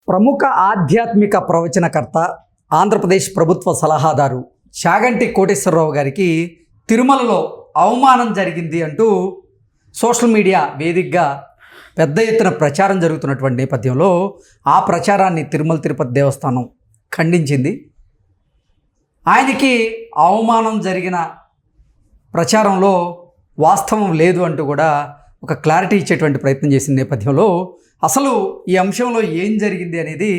ప్రముఖ ఆధ్యాత్మిక ప్రవచనకర్త, ఆంధ్రప్రదేశ్ ప్రభుత్వ సలహాదారు చాగంటి కోటేశ్వరరావు గారికి తిరుమలలో అవమానం జరిగింది అంటూ సోషల్ మీడియా వేదికగా పెద్ద ఎత్తున ప్రచారం జరుగుతున్నటువంటి నేపథ్యంలో ఆ ప్రచారాన్ని తిరుమల తిరుపతి దేవస్థానం ఖండించింది. ఆయనకి అవమానం జరిగిన ప్రచారంలో వాస్తవం లేదు అంటూ కూడా ఒక క్లారిటీ ఇచ్చేటువంటి ప్రయత్నం చేసిన నేపథ్యంలో అసలు ఈ అంశంలో ఏం జరిగింది అనేది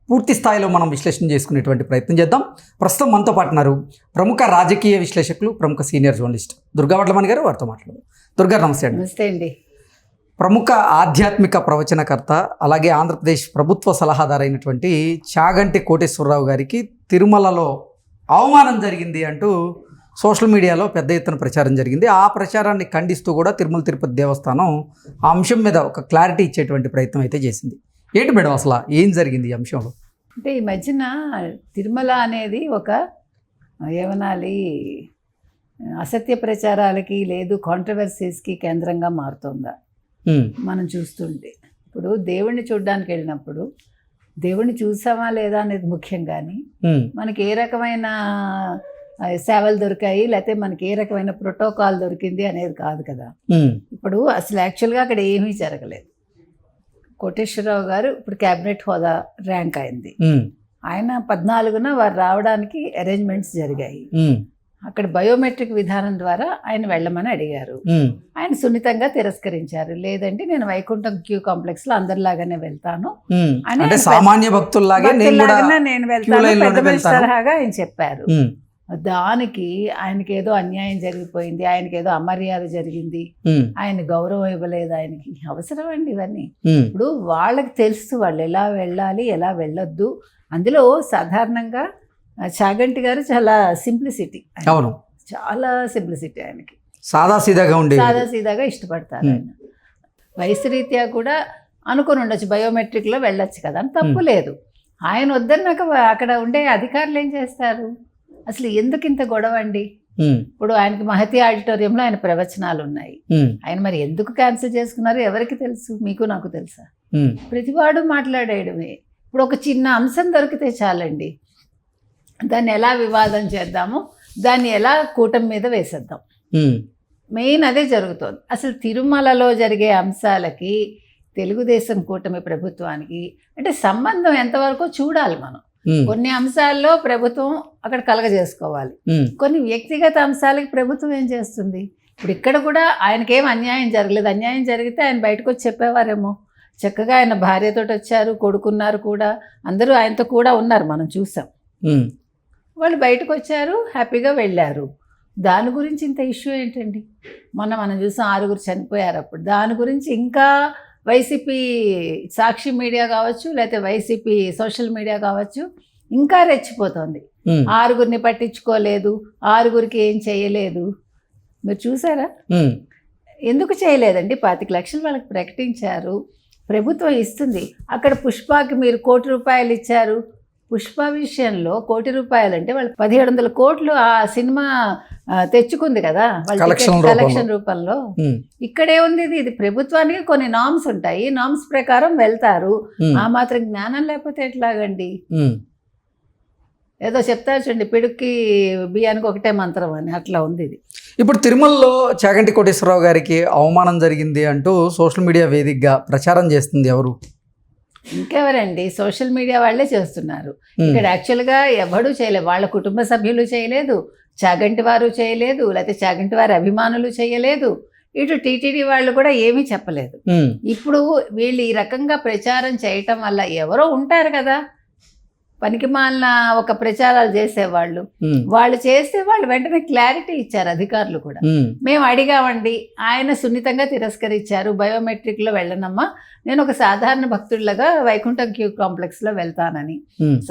పూర్తి స్థాయిలో మనం విశ్లేషణ చేసుకునేటువంటి ప్రయత్నం చేద్దాం. ప్రస్తుతం మనతో పాటు ఉన్నారు ప్రముఖ రాజకీయ విశ్లేషకులు, ప్రముఖ సీనియర్ జర్నలిస్ట్ దుర్గా వడ్లమణి గారు. వారితో మాట్లాడదాం. దుర్గా, నమస్తే అండి. నమస్తే అండి. ప్రముఖ ఆధ్యాత్మిక ప్రవచనకర్త, అలాగే ఆంధ్రప్రదేశ్ ప్రభుత్వ సలహాదారు అయినటువంటి చాగంటి కోటేశ్వరరావు గారికి తిరుమలలో అవమానం జరిగింది అంటూ సోషల్ మీడియాలో పెద్ద ఎత్తున ప్రచారం జరిగింది. ఆ ప్రచారాన్ని ఖండిస్తూ కూడా తిరుమల తిరుపతి దేవస్థానం ఆ అంశం మీద ఒక క్లారిటీ ఇచ్చేటువంటి ప్రయత్నం అయితే చేసింది. ఏంటి మేడం అసలు ఏం జరిగింది ఈ అంశంలో? అంటే ఈ మధ్యన తిరుమల అనేది ఒక ఏమనాలి, అసత్య ప్రచారాలకి లేదు కాంట్రవర్సీస్కి కేంద్రంగా మారుతుందా మనం చూస్తుంటే. ఇప్పుడు దేవుణ్ణి చూడడానికి వెళ్ళినప్పుడు దేవుణ్ణి చూసామా లేదా అనేది ముఖ్యం, కానీ మనకి ఏ రకమైన సేవలు దొరికాయి లేకపోతే మనకి ఏ రకమైన ప్రోటోకాల్ దొరికింది అనేది కాదు కదా. ఇప్పుడు అసలు యాక్చువల్గా అక్కడ ఏమీ జరగలేదు. కోటేశ్వరరావు గారు ఇప్పుడు క్యాబినెట్ హోదా ర్యాంక్ అయింది. ఆయన 14న వారు రావడానికి అరేంజ్మెంట్స్ జరిగాయి. అక్కడ బయోమెట్రిక్ విధానం ద్వారా ఆయన వెళ్ళమని అడిగారు. ఆయన సున్నితంగా తిరస్కరించారు. లేదంటే నేను వైకుంఠం క్యూ కాంప్లెక్స్ లో అందరిలాగానే వెళ్తాను, సామాన్య భక్తుల్లాగే నేను వెళ్తాను, పెద్ద మనిషి తరహాగా ఆయన చెప్పారు. దానికి ఆయనకి ఏదో అన్యాయం జరిగిపోయింది, ఆయనకి ఏదో అమర్యాద జరిగింది, ఆయన గౌరవం ఇవ్వలేదు. ఆయనకి అవసరం అండి ఇవన్నీ. ఇప్పుడు వాళ్ళకి తెలుసు వాళ్ళు ఎలా వెళ్ళాలి, ఎలా వెళ్ళొద్దు. అందులో సాధారణంగా చాగంటి గారు చాలా సింప్లిసిటీ, చాలా సింప్లిసిటీ, ఆయనకి సాదాసీదాగా ఇష్టపడతారు. ఆయన వయసు రీత్యా కూడా అనుకుని ఉండొచ్చు బయోమెట్రిక్లో వెళ్ళొచ్చు కదా అని, తప్పు లేదు. ఆయన వద్దన్నాక అక్కడ ఉండే అధికారులు ఏం చేస్తారు? అసలు ఎందుకు ఇంత గొడవ అండి? ఇప్పుడు ఆయనకి మహతి ఆడిటోరియంలో ఆయన ప్రవచనాలు ఉన్నాయి. ఆయన మరి ఎందుకు క్యాన్సిల్ చేసుకున్నారు ఎవరికి తెలుసు? మీకు నాకు తెలుసా? ప్రతివాడు మాట్లాడేయడమే. ఇప్పుడు ఒక చిన్న అంశం దొరికితే చాలండి, దాన్ని ఎలా వివాదం చేద్దాము, దాన్ని ఎలా కూటమి మీద వేసేద్దాం. మెయిన్ అదే జరుగుతుంది. అసలు తిరుమలలో జరిగే అంశాలకి తెలుగుదేశం కూటమి ప్రభుత్వానికి అంటే సంబంధం ఎంతవరకు చూడాలి మనం. కొన్ని అంశాల్లో ప్రభుత్వం అక్కడ కలగజేసుకోవాలి, కొన్ని వ్యక్తిగత అంశాలకి ప్రభుత్వం ఏం చేస్తుంది? ఇప్పుడు ఇక్కడ కూడా ఆయనకేం అన్యాయం జరగలేదు. అన్యాయం జరిగితే ఆయన బయటకు వచ్చి చెప్పేవారేమో. చక్కగా ఆయన భార్యతో వచ్చారు, కొడుకున్నారు కూడా, అందరూ ఆయనతో కూడా ఉన్నారు, మనం చూసాం. వాళ్ళు బయటకు వచ్చారు, హ్యాపీగా వెళ్ళారు. దాని గురించి ఇంత ఇష్యూ ఏంటండి? మనం చూసాం 6 చనిపోయారు అప్పుడు. దాని గురించి ఇంకా వైసీపీ సాక్షి మీడియా కావచ్చు, లేకపోతే వైసీపీ సోషల్ మీడియా కావచ్చు, ఇంకా రెచ్చిపోతుంది. 6 పట్టించుకోలేదు, 6 ఏం చేయలేదు. మీరు చూసారా? ఎందుకు చేయలేదండి? 25 లక్షలు వాళ్ళకి ప్రకటించారు, ప్రభుత్వం ఇస్తుంది. అక్కడ పుష్పకి మీరు ₹1 కోటి ఇచ్చారు. పుష్ప విషయంలో ₹1 కోటి అంటే వాళ్ళు 1700 కోట్లు ఆ సినిమా తెచ్చుకుంది కదా వాళ్ళ కలెక్షన్ రూపంలో. ఇక్కడే ఉంది. ఇది ప్రభుత్వానికి కొన్ని నామ్స్ ఉంటాయి, నామ్స్ ప్రకారం వెళ్తారు. ఆ మాత్రం జ్ఞానం లేకపోతే ఎట్లాగండి? ఏదో చెప్తారు చూడండి, పిడుక్కి బియ్యానికి ఒకటే మంత్రం అని, అట్లా ఉంది ఇది. ఇప్పుడు తిరుమలలో చాగంటి కోటేశ్వరరావు గారికి అవమానం జరిగింది అంటూ సోషల్ మీడియా వేదికగా ప్రచారం చేస్తుంది ఎవరు? ఇంకెవరండి? సోషల్ మీడియా వాళ్ళే చేస్తున్నారు. ఇక్కడ యాక్చువల్గా ఎవడూ చేయలేదు. వాళ్ళ కుటుంబ సభ్యులు చేయలేదు, చాగంటి వారు చేయలేదు, లేకపోతే చాగంటి వారి అభిమానులు చేయలేదు, ఇటు టీటీడీ వాళ్ళు కూడా ఏమీ చెప్పలేదు. ఇప్పుడు వీళ్ళు ఈ రకంగా ప్రచారం చేయటం వల్ల ఎవరో ఉంటారు కదా పనికిమాలిన ఒక ప్రచారాలు చేసేవాళ్ళు, వాళ్ళు చేస్తే వాళ్ళు వెంటనే క్లారిటీ ఇచ్చారు అధికారులు కూడా. మేము అడిగామండి, ఆయన సున్నితంగా తిరస్కరించారు. బయోమెట్రిక్లో వెళ్ళనమ్మా, నేను ఒక సాధారణ భక్తుడిలాగా వైకుంఠం క్యూ కాంప్లెక్స్లో వెళ్తానని.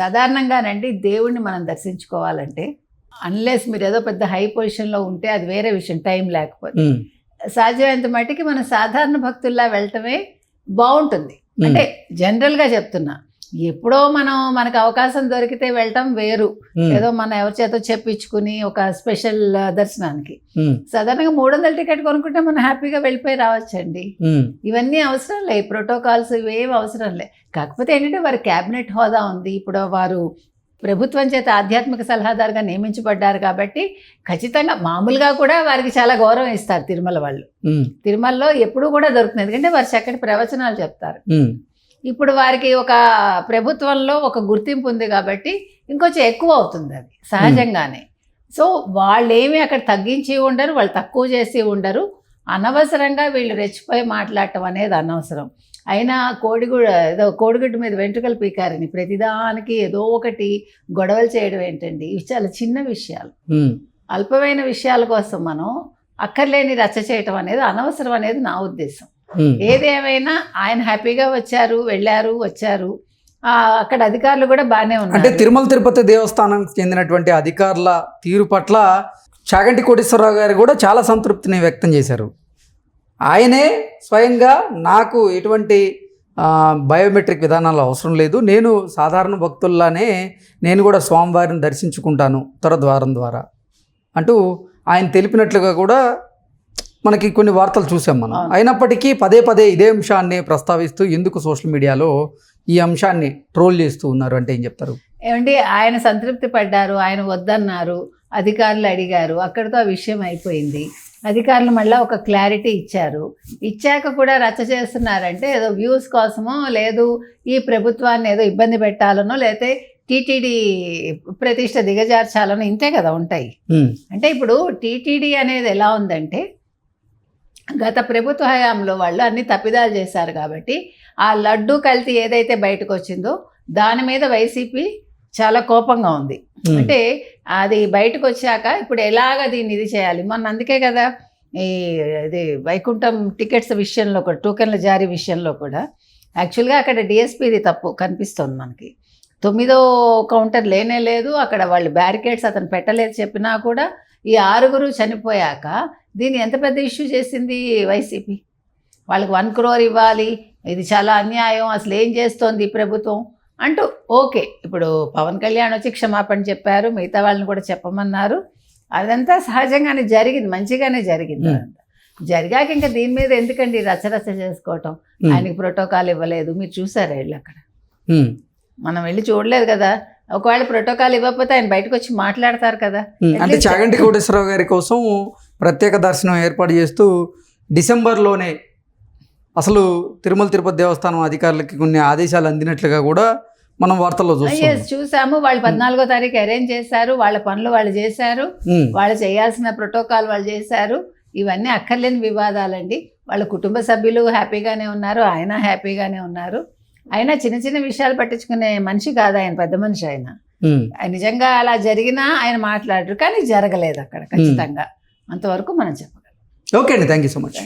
సాధారణంగానండి దేవుణ్ణి మనం దర్శించుకోవాలంటే అన్లెస్ మీరు ఏదో పెద్ద హై పొజిషన్లో ఉంటే అది వేరే విషయం, టైం లేకపోతే. సాధ్యమైనంత మట్టికి మనం సాధారణ భక్తుల్లా వెళ్ళటమే బాగుంటుంది. అంటే జనరల్గా చెప్తున్నా, ఎప్పుడో మనకు అవకాశం దొరికితే వెళ్ళటం వేరు. ఏదో మనం ఎవరి చేతో చెప్పించుకుని ఒక స్పెషల్ దర్శనానికి సాధారణంగా 300 టికెట్ కొనుక్కుంటే మనం హ్యాపీగా వెళ్ళిపోయి రావచ్చండి. ఇవన్నీ అవసరం లే, ప్రోటోకాల్స్ ఇవేం అవసరం లే. కాకపోతే ఏంటంటే వారి క్యాబినెట్ హోదా ఉంది. ఇప్పుడు వారు ప్రభుత్వం చేత ఆధ్యాత్మిక సలహాదారుగా నియమించబడ్డారు కాబట్టి ఖచ్చితంగా మామూలుగా కూడా వారికి చాలా గౌరవం ఇస్తారు తిరుమల వాళ్ళు. తిరుమలలో ఎప్పుడూ కూడా దొరుకుతుంది, ఎందుకంటే వారు చక్కటి ప్రవచనాలు చెప్తారు. ఇప్పుడు వారికి ఒక ప్రభుత్వంలో ఒక గుర్తింపు ఉంది కాబట్టి ఇంకొంచెం ఎక్కువ అవుతుంది అది సహజంగానే. సో వాళ్ళు ఏమి అక్కడ తగ్గించి ఉండరు, వాళ్ళు తక్కువ చేసి ఉండరు. అనవసరంగా వీళ్ళు రెచ్చిపోయి మాట్లాడటం అనేది అనవసరం. అయినా కోడిగుడ్డు మీద వెంట్రుకలు పీకారని ప్రతిదానికి ఏదో ఒకటి గొడవలు చేయడం ఏంటండి? ఇవి చాలా చిన్న విషయాలు, అల్పమైన విషయాల కోసం మనం అక్కర్లేని రచ్చ చేయటం అనేది అనవసరం అనేది నా ఉద్దేశం. ఏదేమైనా ఆయన హ్యాపీగా వెళ్ళారు వచ్చారు. అక్కడ అధికారులు కూడా బాగానే ఉన్నారు. అంటే తిరుమల తిరుపతి దేవస్థానానికి చెందినటువంటి అధికారుల తీరు పట్ల చాగంటి కోటేశ్వరరావు గారు కూడా చాలా సంతృప్తిని వ్యక్తం చేశారు. ఆయనే స్వయంగా నాకు ఎటువంటి బయోమెట్రిక్ విధానాలు అవసరం లేదు, నేను సాధారణ భక్తుల్లానే నేను కూడా స్వామివారిని దర్శించుకుంటాను ఉత్తర ద్వారం ద్వారా అంటూ ఆయన తెలిపినట్లుగా కూడా మనకి కొన్ని వార్తలు చూసాం మనం. అయినప్పటికీ పదే పదే ఇదే అంశాన్ని ప్రస్తావిస్తూ ఎందుకు సోషల్ మీడియాలో ఈ అంశాన్ని ట్రోల్ చేస్తూ ఉన్నారు అంటే ఏం చెప్తారు? ఏమండి, ఆయన సంతృప్తి పడ్డారు, ఆయన వద్దన్నారు, అధికారులు అడిగారు, అక్కడితో ఆ విషయం అయిపోయింది. అధికారులు మళ్ళీ ఒక క్లారిటీ ఇచ్చాక కూడా రచ్చ చేస్తున్నారంటే ఏదో వ్యూస్ కోసమో, లేదు ఈ ప్రభుత్వాన్ని ఏదో ఇబ్బంది పెట్టాలనో, లేకపోతే టీటీడీ ప్రతిష్ట దిగజార్చాలనో, ఇంతే కదా ఉంటాయి. అంటే ఇప్పుడు టీటీడీ అనేది ఎలా ఉందంటే గత ప్రభుత్వ హయాంలో వాళ్ళు అన్ని తప్పిదాలు చేశారు కాబట్టి ఆ లడ్డు కల్తీ ఏదైతే బయటకు వచ్చిందో దాని మీద వైసీపీ చాలా కోపంగా ఉంది. అంటే అది బయటకు వచ్చాక ఇప్పుడు ఎలాగ దీన్ని ఇది చేయాలి. మొన్న అందుకే కదా ఇది వైకుంఠం టికెట్స్ విషయంలో కూడా, టోకెన్ల జారీ విషయంలో కూడా యాక్చువల్గా అక్కడ డిఎస్పీది తప్పు కనిపిస్తుంది మనకి. 9వ కౌంటర్ లేనే లేదు, అక్కడ వాళ్ళు బ్యారికేడ్స్ అతను పెట్టలేదు చెప్పినా కూడా ఈ 6 చనిపోయాక దీన్ని ఎంత పెద్ద ఇష్యూ చేసింది వైసీపీ. వాళ్ళకి 1 crore ఇవ్వాలి, ఇది చాలా అన్యాయం, అసలు ఏం చేస్తోంది ఈ ప్రభుత్వం అంటూ. ఓకే, ఇప్పుడు పవన్ కళ్యాణ్ వచ్చి క్షమాపణ చెప్పారు, మిగతా వాళ్ళని కూడా చెప్పమన్నారు. అదంతా సహజంగానే జరిగింది, మంచిగానే జరిగింది. జరిగాక ఇంకా దీని మీద ఎందుకండి రచ్చరచ్చ చేసుకోవటం? ఆయనకి ప్రోటోకాల్ ఇవ్వలేదు, మీరు చూసారా వెళ్ళి అక్కడ? మనం వెళ్ళి చూడలేదు కదా. ఒకవేళ ప్రోటోకాల్ ఇవ్వకపోతే ఆయన బయటకు వచ్చి మాట్లాడతారు కదా. అంటే చాగంటి కోటేశ్వరరావు గారి కోసం ప్రత్యేక దర్శనం ఏర్పాటు చేస్తూ డిసెంబర్లోనే అసలు తిరుమల తిరుపతి దేవస్థానం అధికారులకి కొన్ని ఆదేశాలు అందినట్లుగా కూడా మనం వార్తల్లో చూసాము. వాళ్ళు 14వ తారీఖు అరేంజ్ చేశారు, వాళ్ళ పనులు వాళ్ళు చేశారు, వాళ్ళు చేయాల్సిన ప్రోటోకాల్ వాళ్ళు చేశారు. ఇవన్నీ అక్కర్లేని వివాదాలండి. వాళ్ళ కుటుంబ సభ్యులు హ్యాపీగానే ఉన్నారు, ఆయన హ్యాపీగానే ఉన్నారు. ఆయన చిన్న చిన్న విషయాలు పట్టించుకునే మనిషి కాదు ఆయన, పెద్ద మనిషి ఆయన. నిజంగా అలా జరిగినా ఆయన మాట్లాడరు, కానీ జరగలేదు అక్కడ ఖచ్చితంగా. అంతవరకు మనం చెప్పగలం. ఓకే అండి, థ్యాంక్ యూ సో మచ్.